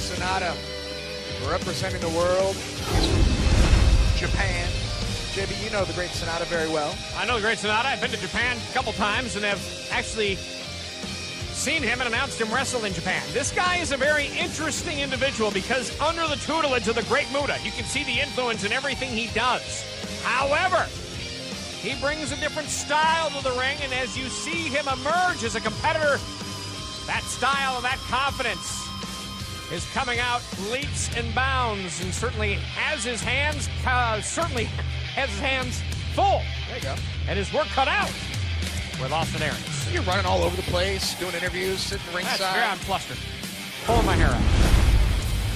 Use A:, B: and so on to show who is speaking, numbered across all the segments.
A: Sanada, representing the world, is from Japan. JB, you know the great Sanada very well.
B: I know the great Sanada. I've been to Japan a couple times and have actually seen him and announced him wrestle in Japan. This guy is a very interesting individual because under the tutelage of the great Muta, you can see the influence in everything he does. However, he brings a different style to the ring, and as you see him emerge as a competitor, that style and that confidence is coming out leaps and bounds, and certainly has his hands full.
A: There you go.
B: And his work cut out with Austin Aries.
A: You're running all over the place, doing interviews, sitting ringside.
B: That's fair. I'm flustered. Pulling my hair out.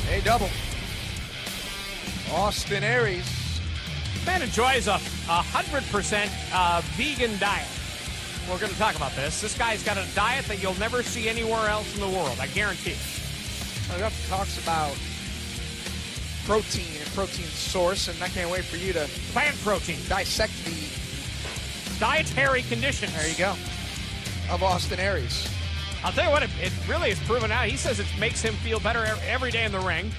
A: Hey, double. Austin Aries.
B: Man enjoys a 100% vegan diet. We're going to talk about this. This guy's got a diet that you'll never see anywhere else in the world, I guarantee it.
A: He often talks about protein and protein source, and I can't wait for you to
B: plant protein,
A: dissect the
B: dietary conditions.
A: There you go. Of Austin Aries.
B: I'll tell you what, it really is proven out. He says it makes him feel better every day in the ring.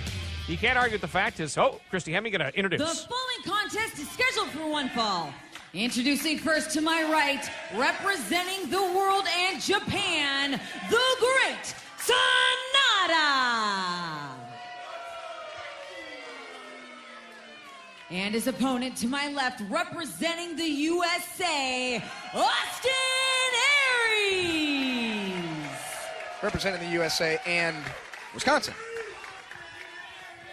B: You can't argue with the fact is, Christy Hemme going to introduce.
C: The following contest is scheduled for one fall. Introducing first to my right, representing the world and Japan, the great Sanada. And his opponent to my left, representing the USA, Austin Aries.
A: Representing the USA and Wisconsin.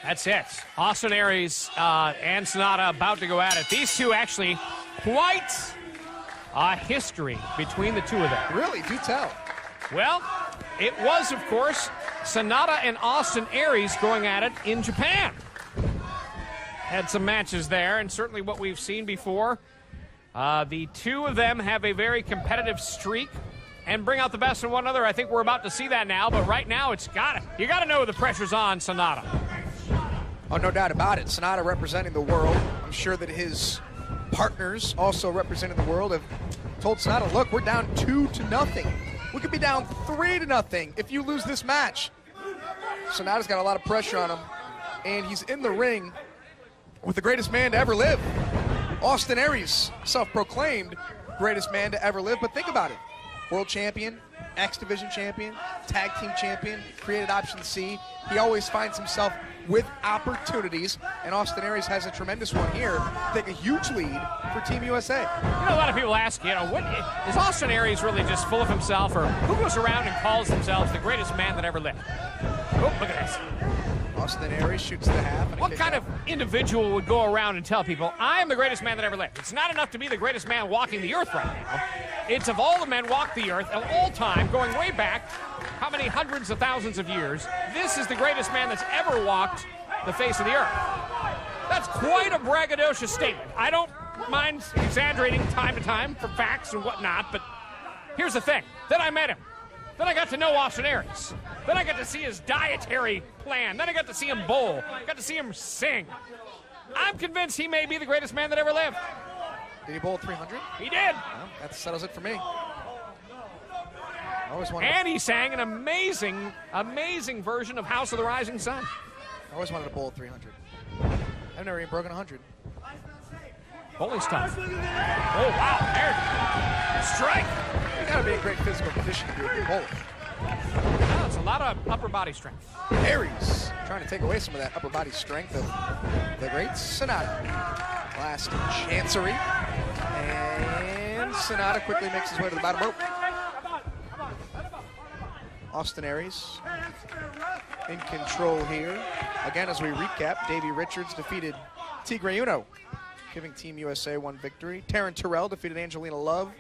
B: That's it. Austin Aries and Sanada about to go at it. These two actually quite a history between the two of them.
A: Really? Do tell.
B: Well, it was, of course, Sanada and Austin Aries going at it in Japan. Had some matches there, and certainly what we've seen before. The two of them have a very competitive streak and bring out the best in one another. I think we're about to see that now, but right now you gotta know the pressure's on Sanada.
A: Oh, no doubt about it. Sanada representing the world. I'm sure that his partners also representing the world have told Sanada, look, we're down 2-0. We could be down 3-0 if you lose this match. Sanada's got a lot of pressure on him, and he's in the ring with the greatest man to ever live. Austin Aries, self-proclaimed greatest man to ever live, but think about it. World champion, X Division champion, tag team champion, created option C. He always finds himself with opportunities, and Austin Aries has a tremendous one here. Take a huge lead for Team USA.
B: You know, a lot of people ask, what is Austin Aries really just full of himself, or who goes around and calls themselves the greatest man that ever lived? Oh, look at this.
A: Austin Aries shoots the half.
B: What kind of individual would go around and tell people, I am the greatest man that ever lived? It's not enough to be the greatest man walking the earth right now. It's of all the men walk the earth of all time, going way back, how many hundreds of thousands of years, this is the greatest man that's ever walked the face of the earth. That's quite a braggadocious statement. I don't mind exaggerating time to time for facts and whatnot, but here's the thing. Then I met him. Then I got to know Austin Aries. Then I got to see his dietary plan. Then I got to see him bowl. Got to see him sing. I'm convinced he may be the greatest man that ever lived.
A: Did he bowl 300?
B: He did.
A: Well, that settles it for me.
B: And he sang an amazing, amazing version of House of the Rising Sun.
A: I always wanted to bowl 300. I've never even broken 100.
B: Bowling's tough. Oh, wow. There. Strike.
A: You got to be in great physical condition to do a good bowler.
B: Well, it's a lot of upper body strength.
A: Aries trying to take away some of that upper body strength of the great Sanada. Last chancery. And Sanada quickly makes his way to the bottom rope. Austin Aries in control here. Again, as we recap, Davey Richards defeated Tigre Uno, giving Team USA one victory. Taryn Terrell defeated Angelina Love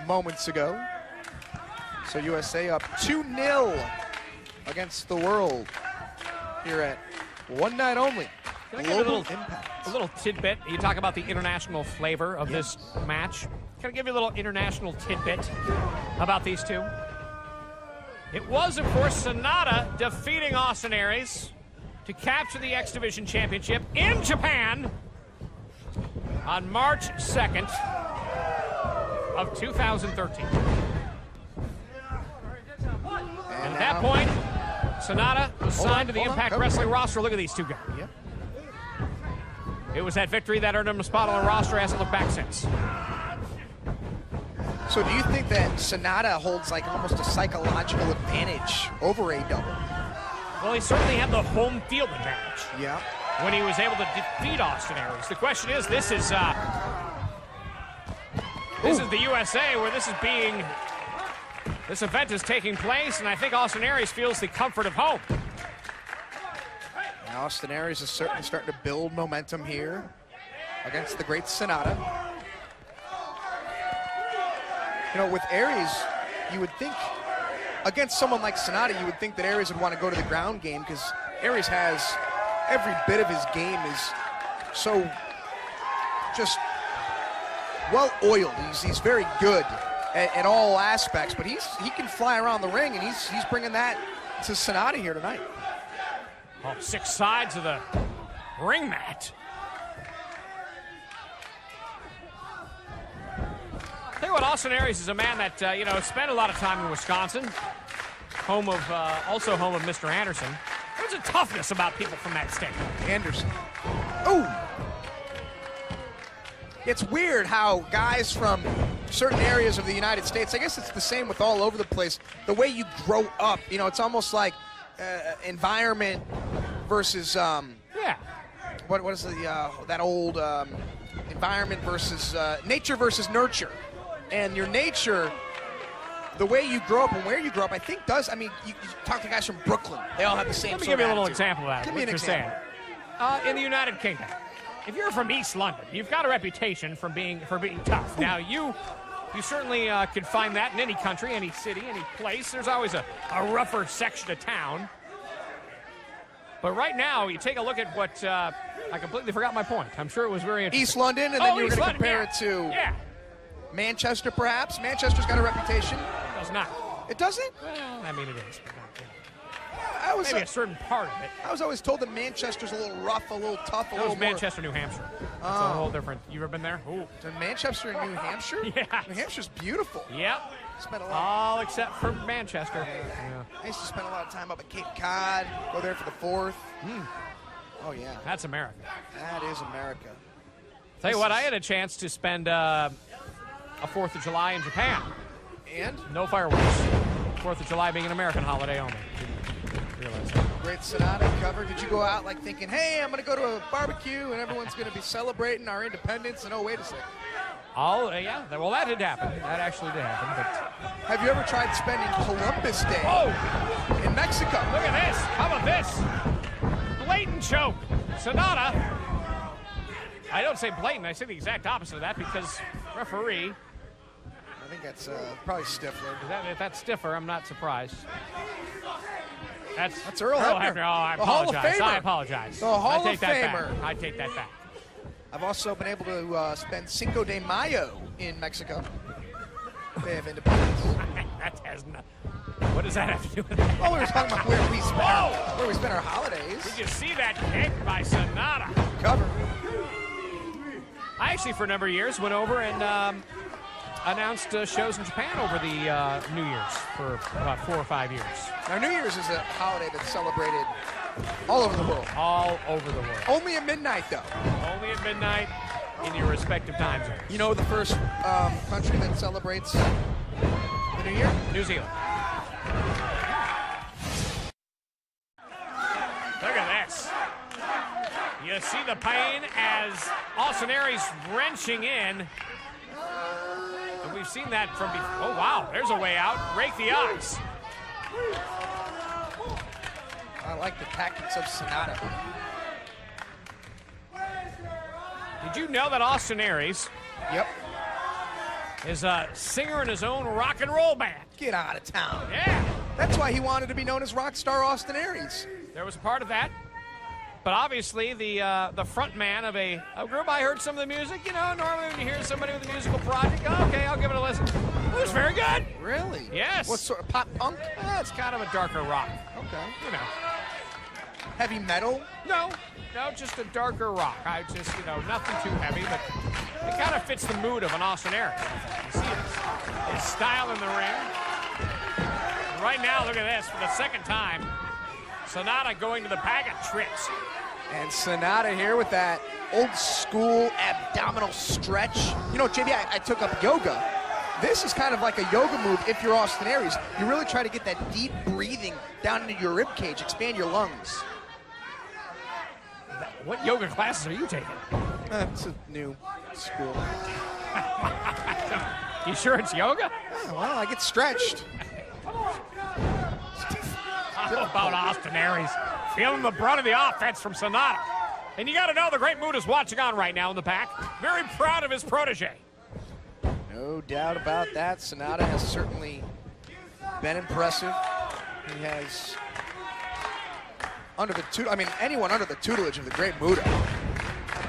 A: moments ago. So USA up 2-0 against the world here at One Night Only. Global Impact.
B: A little tidbit. You talk about the international flavor of this match. Can I give you a little international tidbit about these two? It was, of course, Sanada defeating Austin Aries to capture the X Division Championship in Japan on March 2nd of 2013. And at that point, Sanada was signed to the Impact Wrestling roster. Look at these two guys.
A: Yep.
B: It was that victory that earned him a spot on the roster. Hasn't looked back since.
A: So do you think that Sanada holds like almost a psychological advantage over A-Double?
B: Well, he certainly had the home field advantage.
A: Yeah.
B: When he was able to defeat Austin Aries. The question is, this is the USA where this event is taking place, and I think Austin Aries feels the comfort of home.
A: And Austin Aries is certainly starting to build momentum here against the great Sanada. You know, with Aries, you would think, against someone like Sanada, you would think that Aries would want to go to the ground game because Aries has every bit of his game is so just well-oiled. He's very good at all aspects, but he can fly around the ring, and he's bringing that to Sanada here tonight.
B: Oh, 6 sides of the ring mat. Tell you what, Austin Aries is a man that spent a lot of time in Wisconsin, also home of Mr. Anderson. There's a toughness about people from that state.
A: Anderson. Oh! It's weird how guys from certain areas of the United States, I guess it's the same with all over the place, the way you grow up, it's almost like environment versus, what is that old environment versus nature versus nurture. And your nature, the way you grow up and where you grow up, I think you talk to guys from Brooklyn. They all have the same
B: Let me
A: sort
B: give you
A: of
B: a little
A: attitude.
B: example of that.
A: Give me an example.
B: In the United Kingdom, if you're from East London, you've got a reputation for being tough. Now, you certainly could find that in any country, any city, any place. There's always a rougher section of town. But right now, you take a look at what I completely forgot my point. I'm sure it was very interesting.
A: East London, and then you were going to compare it to
B: Yeah.
A: Manchester, perhaps. Manchester's got a reputation.
B: It does not.
A: It doesn't?
B: Well, I mean, it is. But
A: I
B: maybe a certain part of it.
A: I was always told that Manchester's a little rough, a little tough, a
B: That
A: little
B: was Manchester, New Hampshire. That's a whole different. You ever been there? Ooh.
A: To Manchester and New Hampshire?
B: Yeah.
A: New Hampshire's beautiful.
B: Yep.
A: Spent a lot.
B: All except for Manchester. Yeah.
A: I used to spend a lot of time up at Cape Cod. Go there for the 4th. Oh yeah.
B: That's America.
A: That is America.
B: Tell you what, I had a chance to spend a 4th of July in Japan.
A: And?
B: No fireworks. 4th of July being an American holiday only. Didn't realize that.
A: Great Sanada cover. Did you go out like thinking, hey, I'm going to go to a barbecue and everyone's going to be celebrating our independence, and oh, wait a second.
B: Oh, yeah. Well, that did happen. That actually did happen. But
A: Have you ever tried spending Columbus Day in Mexico?
B: Look at this. How about this? Blatant choke. Sanada. I don't say blatant. I say the exact opposite of that because referee.
A: I think that's probably Stifler.
B: If that's stiffer, I'm not surprised.
A: That's Earl Hebner.
B: Oh, I
A: The Hall of
B: apologize.
A: Famer.
B: I apologize.
A: The Hall
B: I take
A: of
B: that
A: Famer.
B: back. I take that back.
A: I've also been able to spend Cinco de Mayo in Mexico. Day of Independence.
B: That has not. What does that have to do with that?
A: Well, we were talking about where we spend our holidays.
B: Did you see that kick by Sanada?
A: Cover.
B: I actually, for a number of years, went over and announced shows in Japan over the New Year's for about 4 or 5 years.
A: Now, New Year's is a holiday that's celebrated all over the world.
B: All over the world.
A: Only at midnight, though.
B: Only at midnight in your respective time zones.
A: You know the first country that celebrates the New Year?
B: New Zealand. Look at this. You see the pain as Austin Aries wrenching in. And we've seen that from before. Oh, wow. There's a way out. Rake the eyes.
A: I like the tactics of Sanada.
B: Did you know that Austin Aries
A: Yep.
B: is a singer in his own rock and roll band?
A: Get out of town.
B: Yeah.
A: That's why he wanted to be known as Rockstar Austin Aries.
B: There was a part of that. But obviously, the front man of a group, I heard some of the music. You know, normally when you hear somebody with a musical project, okay, I'll give it a listen. It was very good.
A: Really?
B: Yes.
A: What sort of pop punk?
B: It's kind of a darker rock.
A: Okay.
B: You know.
A: Heavy metal?
B: No, just a darker rock. Nothing too heavy, but it kind of fits the mood of an Austin Aries. You see his style in the ring. Right now, look at this. For the second time, Sanada going to the bag of tricks.
A: And Sanada here with that old school abdominal stretch. You know, JB, I took up yoga. This is kind of like a yoga move if you're Austin Aries. You really try to get that deep breathing down into your rib cage, expand your lungs.
B: What yoga classes are you taking?
A: It's a new school.
B: You sure it's yoga?
A: Yeah, well, I get stretched.
B: How about Austin Aries feeling the brunt of the offense from Sanada? And you got to know the Great Muta is watching on right now in the back. Very proud of his protege.
A: No doubt about that. Sanada has certainly been impressive. He has, anyone under the tutelage of the Great Muta.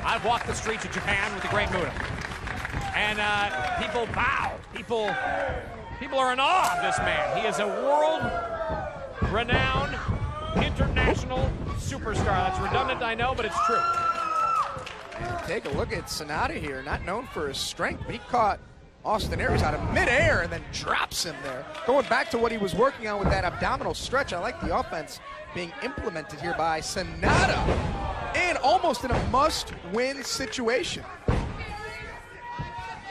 B: I've walked the streets of Japan with the Great Muta. And people bow. People are in awe of this man. He is a world-renowned, international superstar. That's redundant, I know, but it's true.
A: And take a look at Sanada here. Not known for his strength, but he caught Austin Aries out of midair and then drops him there. Going back to what he was working on with that abdominal stretch, I like the offense being implemented here by Sanada. And almost in a must-win situation.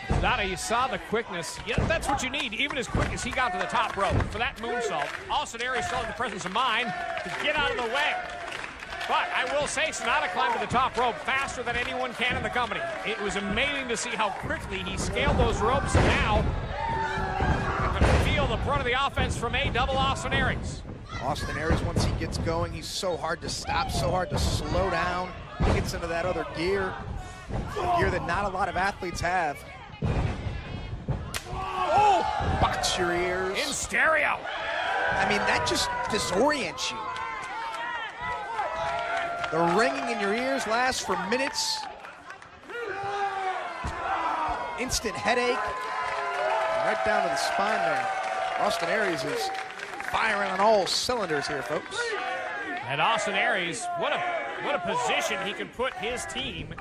B: Sanada, you saw the quickness. Yeah, that's what you need, even as quick as he got to the top rope. For that moonsault, Austin Aries still had the presence of mind to get out of the way. But I will say, Sanada climbed to the top rope faster than anyone can in the company. It was amazing to see how quickly he scaled those ropes, and now you're going to feel the brunt of the offense from A-double Austin Aries.
A: Austin Aries, once he gets going, he's so hard to stop, so hard to slow down. He gets into that other gear, a gear that not a lot of athletes have. Oh, box your ears.
B: In stereo.
A: I mean, that just disorients you. The ringing in your ears lasts for minutes. Instant headache. Right down to the spine there. Austin Aries is firing on all cylinders here, folks.
B: And Austin Aries, what a position he can put his team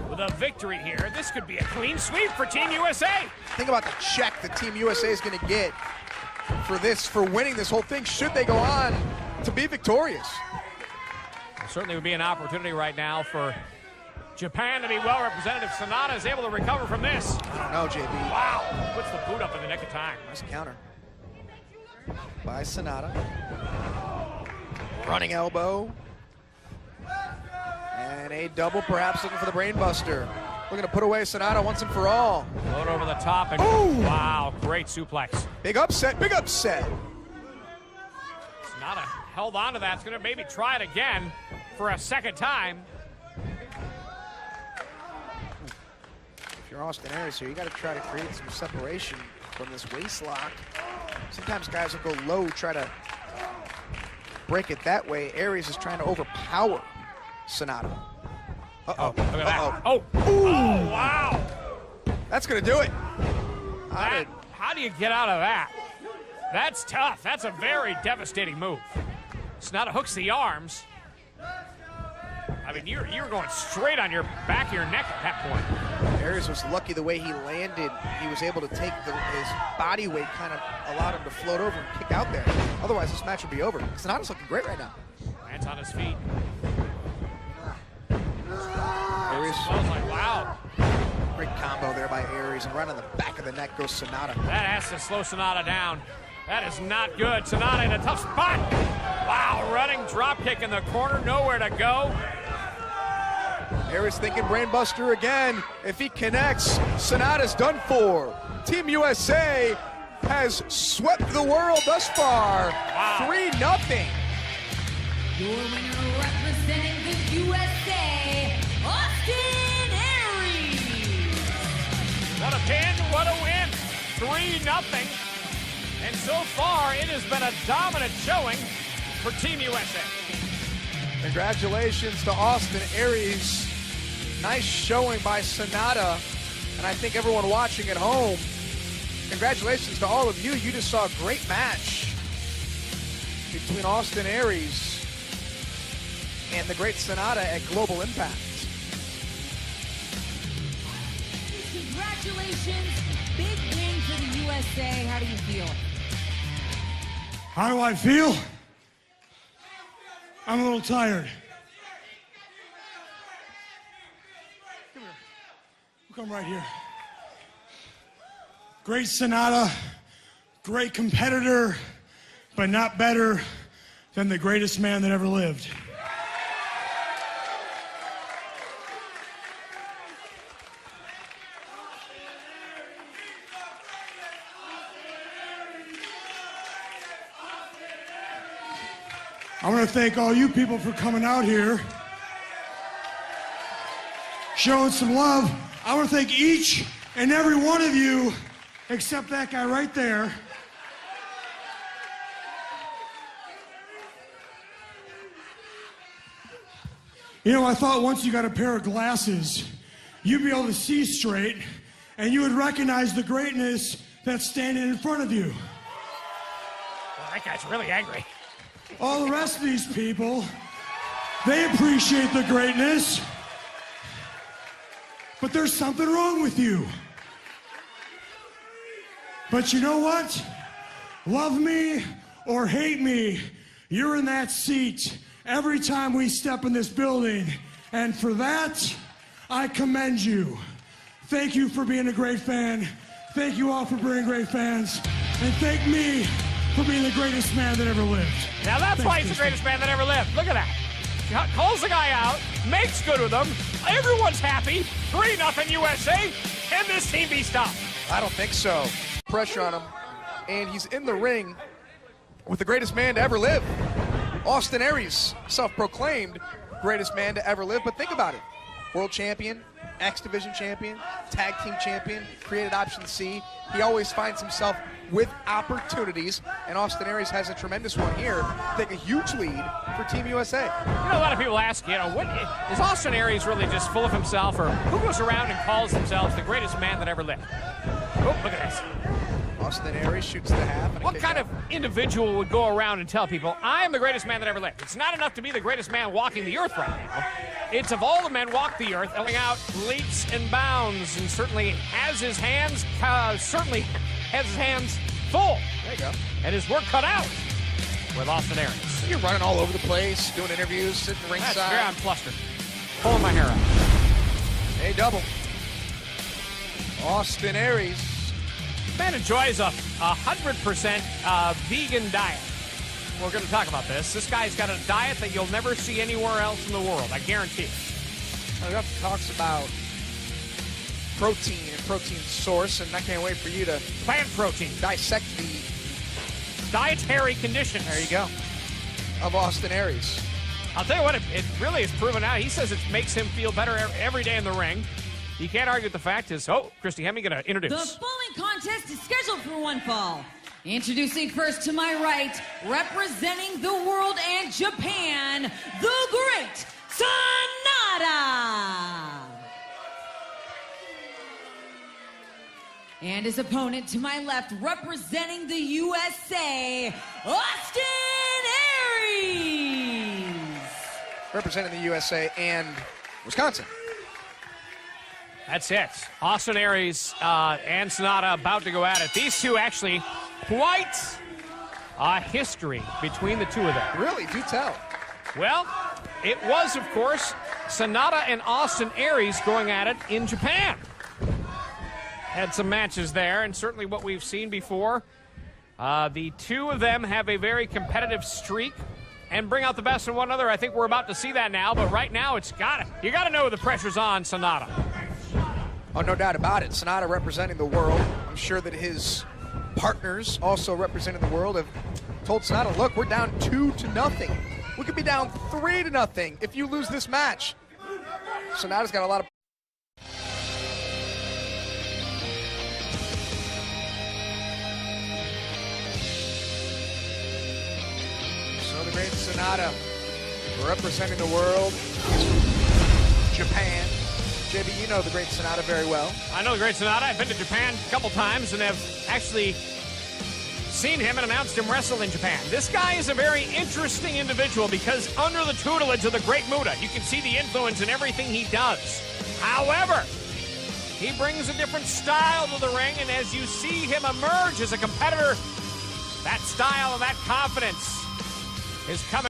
B: with a victory here. This could be a clean sweep for Team USA.
A: Think about the check that Team USA is going to get for this, for winning this whole thing, should they go on to be victorious.
B: It certainly would be an opportunity right now for Japan to be well represented if Sanada is able to recover from this.
A: I don't know, JB.
B: Wow, puts the boot up in the nick of time.
A: Nice counter by Sanada. Running elbow. And a double, perhaps looking for the brain buster. Looking to put away Sanada once and for all.
B: Load over the top and
A: ooh.
B: Wow, great suplex.
A: Big upset, big upset.
B: Sanada held on to that. It's going to maybe try it again for a second time.
A: If you're Austin Aries here, you got to try to create some separation from this waist lock. Sometimes guys will go low, try to break it that way. Aries is trying to overpower Sanada. Uh-oh.
B: Look at that. Oh.
A: Ooh.
B: Oh, wow.
A: That's going to do it.
B: How do you get out of that? That's tough. That's a very devastating move. Sanada hooks the arms. I mean, you're going straight on your back of your neck at that point.
A: Aries was lucky the way he landed. He was able to take his body weight, kind of allowed him to float over and kick out there. Otherwise, this match would be over. Sanada's looking great right now.
B: Lands on his feet.
A: Aries.
B: Smells like, wow.
A: Great combo there by Aries, and right on the back of the neck goes Sanada.
B: That has to slow Sanada down. That is not good. Sanada in a tough spot. Wow, running drop kick in the corner, nowhere to go.
A: Aries thinking brainbuster again. If he connects, Sanada's done for. Team USA has swept the world thus far.
B: Wow.
A: 3-0.
C: Your winner representing the USA, Austin Aries.
B: What a pin, what a win. 3-0. And so far, it has been a dominant showing for Team USA.
A: Congratulations to Austin Aries. Nice showing by Sanada. And I think everyone watching at home, congratulations to all of you. You just saw a great match between Austin Aries and the great Sanada at Global Impact.
C: Congratulations. Big win for the USA. How do you feel?
D: How do I feel? I'm a little tired. Come here. We'll come right here. Great Sanada, great competitor, but not better than the greatest man that ever lived. I want to thank all you people for coming out here, showing some love. I want to thank each and every one of you, except that guy right there. You know, I thought once you got a pair of glasses, you'd be able to see straight, and you would recognize the greatness that's standing in front of you.
B: Well, that guy's really angry.
D: All the rest of these people, they appreciate the greatness, but there's something wrong with you. But you know what? Love me or hate me, you're in that seat every time we step in this building, and for that, I commend you. Thank you for being a great fan. Thank you all for being great fans, and thank me for being the greatest man that ever lived.
B: Now that's why he's the greatest man that ever lived. Look at that. Calls the guy out, makes good with him. Everyone's happy. 3-0 USA. Can this team be stopped?
A: I don't think so. Pressure on him, and he's in the ring with the greatest man to ever live. Austin Aries, self-proclaimed greatest man to ever live, but think about it. World champion, X Division champion, tag team champion, created option C. He always finds himself with opportunities, and Austin Aries has a tremendous one here. Take a huge lead for Team USA.
B: You know, a lot of people ask, what is Austin Aries really just full of himself, or who goes around and calls themselves the greatest man that ever lived? Oh, look at this.
A: Austin Aries shoots the half.
B: What kind of individual would go around and tell people, I am the greatest man that ever lived? It's not enough to be the greatest man walking the earth right now. It's of all the men walk the earth, going out leaps and bounds, and certainly has his hands full.
A: There you go.
B: And his work cut out with Austin Aries.
A: You're running all over the place, doing interviews, sitting ringside.
B: That's fair. I'm flustered. Pulling my hair out.
A: Hey, double. Austin Aries.
B: Man enjoys a 100% vegan diet. We're going to talk about this. This guy's got a diet that you'll never see anywhere else in the world, I guarantee it.
A: He often talks about protein and protein source, and I can't wait for you to
B: Plant protein.
A: dissect the
B: Dietary conditions.
A: there you go of Austin Aries.
B: I'll tell you what, it really is proven out. He says it makes him feel better every day in the ring. You can't argue with the fact is, Christy Hemme going to introduce.
C: The following contest is scheduled for one fall. Introducing first to my right, representing the world and Japan, the great Sanada. And his opponent to my left, representing the USA, Austin Aries.
A: Representing the USA and Wisconsin.
B: That's it. Austin Aries and Sanada about to go at it. These two actually quite a history between the two of them.
A: Really, do tell.
B: Well, it was, of course, Sanada and Austin Aries going at it in Japan. Had some matches there, and certainly what we've seen before. The two of them have a very competitive streak and bring out the best in one another. I think we're about to see that now, but right now you got to know the pressure's on Sanada.
A: Oh, no doubt about it. Sanada representing the world. I'm sure that his partners also representing the world have told Sanada, look, we're down 2-0. We could be down 3-0 if you lose this match. Sanada's got a lot of... So the great Sanada representing the world is from Japan. JB, you know the great Sanada very well.
B: I know the great Sanada. I've been to Japan a couple times and have actually seen him and announced him wrestle in Japan. This guy is a very interesting individual because under the tutelage of the great Muta, you can see the influence in everything he does. However, he brings a different style to the ring, and as you see him emerge as a competitor, that style and that confidence is coming.